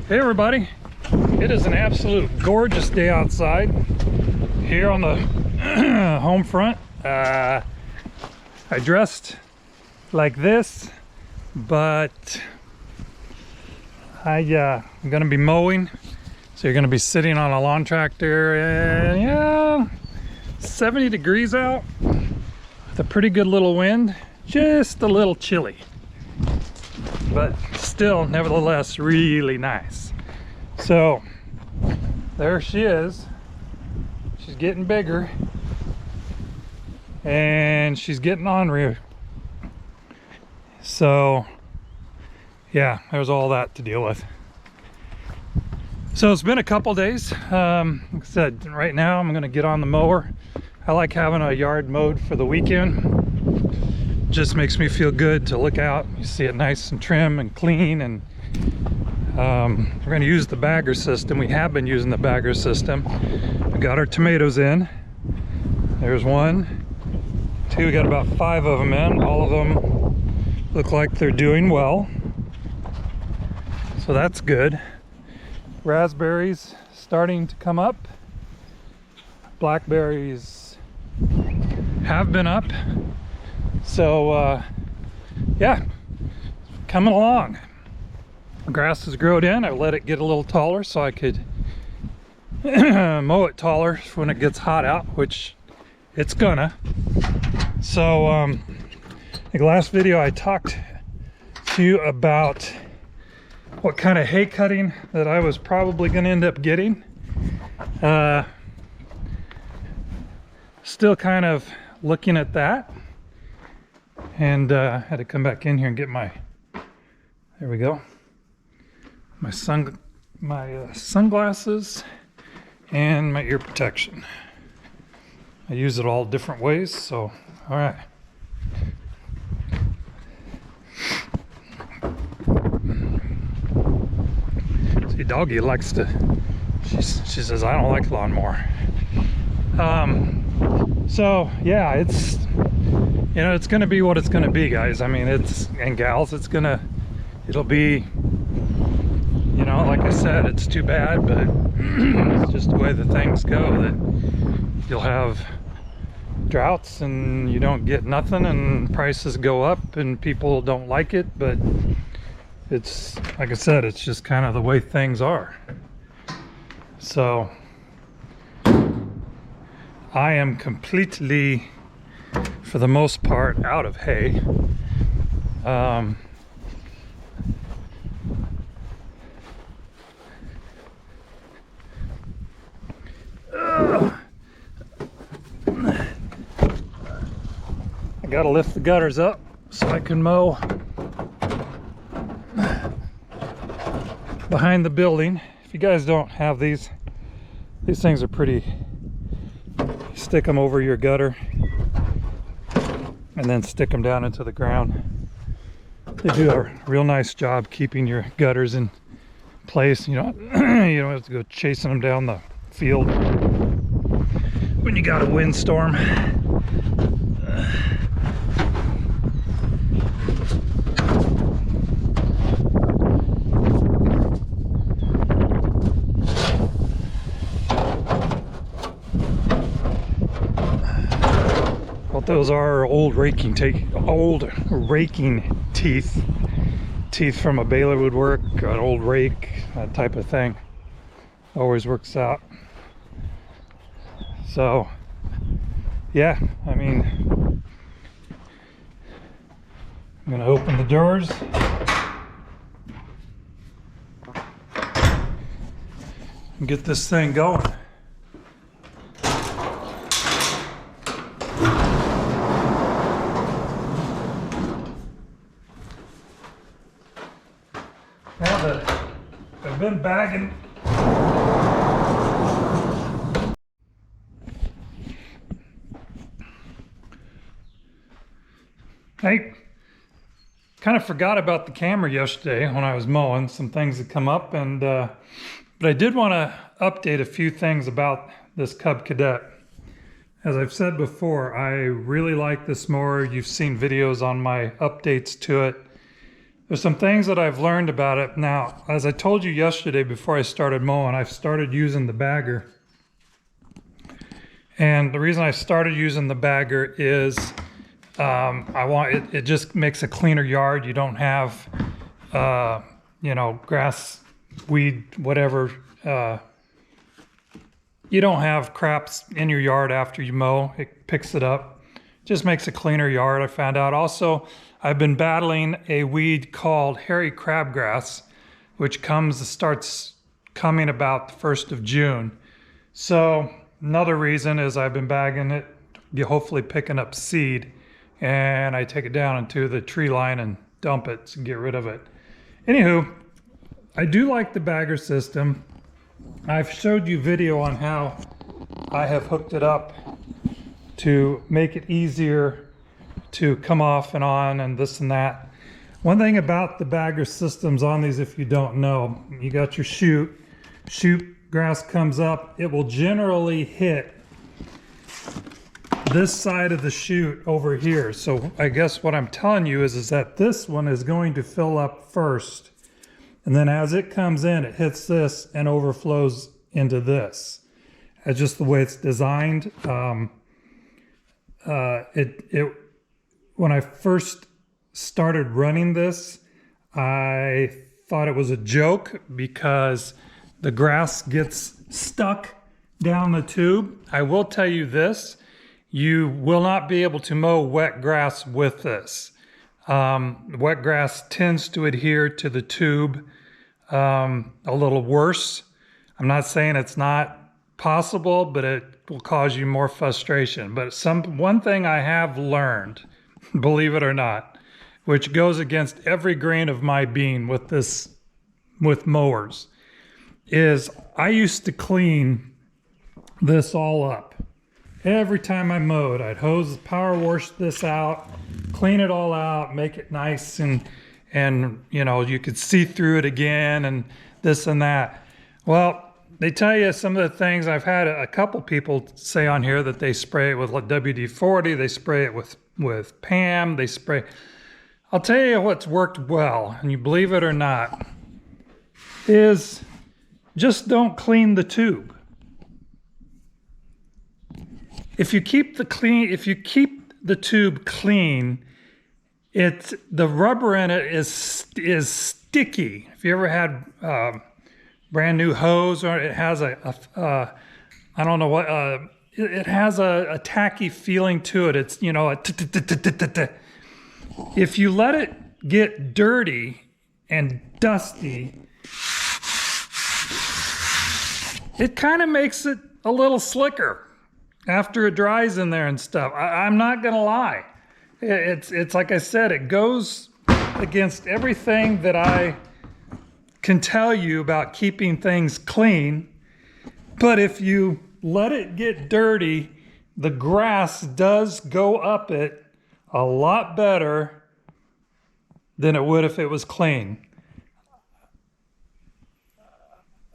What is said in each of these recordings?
Hey everybody, it is an absolute gorgeous day outside here on the home front. I dressed like this, but I'm gonna be mowing, so you're gonna be sitting on a lawn tractor, and yeah, 70 degrees out with a pretty good little wind, just a little chilly, but still nevertheless really nice. So there she is. She's getting bigger and she's getting ornery. So yeah, there's all that to deal with. So it's been a couple days. Like I said, right now I'm gonna get on the mower. I like having a yard mowed for the weekend. Just makes me feel good to look out. You see it nice and trim and clean, and we're going to use the bagger system. We have been using the bagger system. We got our tomatoes in. There's 1, 2, we got about 5 of them in. All of them look like they're doing well, so that's good. Raspberries starting to come up. Blackberries have been up. So yeah, coming along. Grass is growed in. I let it get a little taller so I could mow it taller when it gets hot out, which it's gonna. So I think last video I talked to you about what kind of hay cutting that I was probably gonna end up getting. Still kind of looking at that. And had to come back in here and get my, there we go, my sunglasses and my ear protection. I use it all different ways, so all right. See, doggy likes to, she says I don't like lawnmower. So yeah, it's, you know, it's gonna be what it's gonna be, guys. I mean, and gals, it'll be, you know, like I said, it's too bad, but it's just the way the things go, that you'll have droughts and you don't get nothing, and prices go up and people don't like it. But it's, like I said, it's just kind of the way things are. So I am completely, for the most part, out of hay. I gotta lift the gutters up so I can mow behind the building. If you guys don't have these things are pretty, stick them over your gutter and then stick them down into the ground. They do a real nice job keeping your gutters in place. You know, you don't have to go chasing them down the field when you got a windstorm. Those are old raking teeth from a baler would work, an old rake, that type of thing. Always works out. So yeah, I mean, I'm gonna open the doors and get this thing going. I've been bagging. I kind of forgot about the camera yesterday when I was mowing. Some things had come up, and but I did want to update a few things about this Cub Cadet. As I've said before, I really like this mower. You've seen videos on my updates to it. There's some things that I've learned about it. Now, as I told you yesterday before I started mowing, I've started using the bagger. And the reason I started using the bagger is it just makes a cleaner yard. You don't have, you know, grass, weed, whatever. You don't have craps in your yard after you mow. It picks it up. Just makes a cleaner yard, I found out. Also, I've been battling a weed called hairy crabgrass, which starts coming about the 1st of June. So another reason is I've been bagging it, hopefully picking up seed, and I take it down into the tree line and dump it to get rid of it. Anywho, I do like the bagger system. I've showed you video on how I have hooked it up to make it easier to come off and on and this and that. One thing about the bagger systems on these, if you don't know, you got your chute, grass comes up, it will generally hit this side of the chute over here. So I guess what I'm telling you is that this one is going to fill up first. And then as it comes in, it hits this and overflows into this. That's just the way it's designed. When I first started running this, I thought it was a joke because the grass gets stuck down the tube. I will tell you this, you will not be able to mow wet grass with this. Wet grass tends to adhere to the tube a little worse. I'm not saying it's not possible, but it will cause you more frustration. But one thing I have learned, believe it or not, which goes against every grain of my being with mowers, is I used to clean this all up. Every time I mowed, I'd power wash this out, clean it all out, make it nice, and you know, you could see through it again and this and that. Well, they tell you some of the things. I've had a couple people say on here that they spray it with WD-40, they spray it with PAM, they spray. I'll tell you what's worked well, and you believe it or not, is just don't clean the tube. If you keep the tube clean, the rubber in it is sticky. If you ever had brand new hose, or it has I don't know what, it has a tacky feeling to it. It's, you know, if you let it get dirty and dusty, it kind of makes it a little slicker after it dries in there and stuff. I'm not gonna lie. It's like I said, it goes against everything that I can tell you about keeping things clean. But if you let it get dirty, the grass does go up it a lot better than it would if it was clean.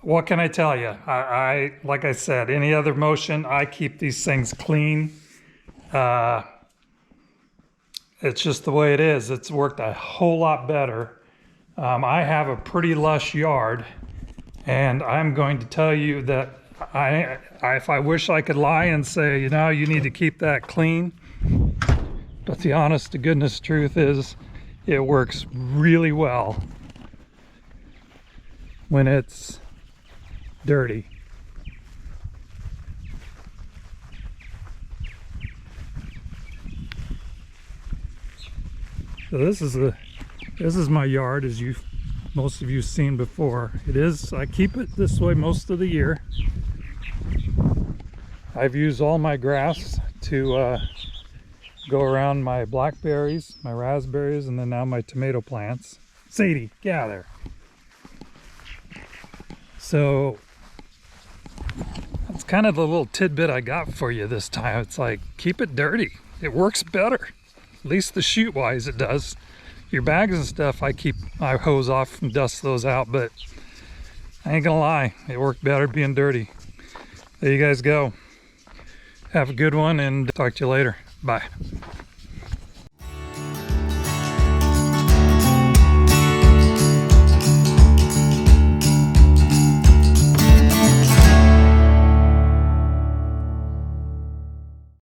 What can I tell you? I like I said, any other motion, I keep these things clean. It's just the way it is. It's worked a whole lot better. I have a pretty lush yard, and I'm going to tell you that if I wish I could lie and say, you know, you need to keep that clean, but the honest to goodness truth is it works really well when it's dirty. So this is my yard, as most of you seen before. I keep it this way most of the year. I've used all my grass to go around my blackberries, my raspberries, and then now my tomato plants. Sadie, get out of there. So that's kind of the little tidbit I got for you this time. It's like, keep it dirty. It works better. At least the chute wise it does. Your bags and stuff, I hose off and dust those out, but I ain't gonna lie, it worked better being dirty. There you guys go. Have a good one, and talk to you later. Bye.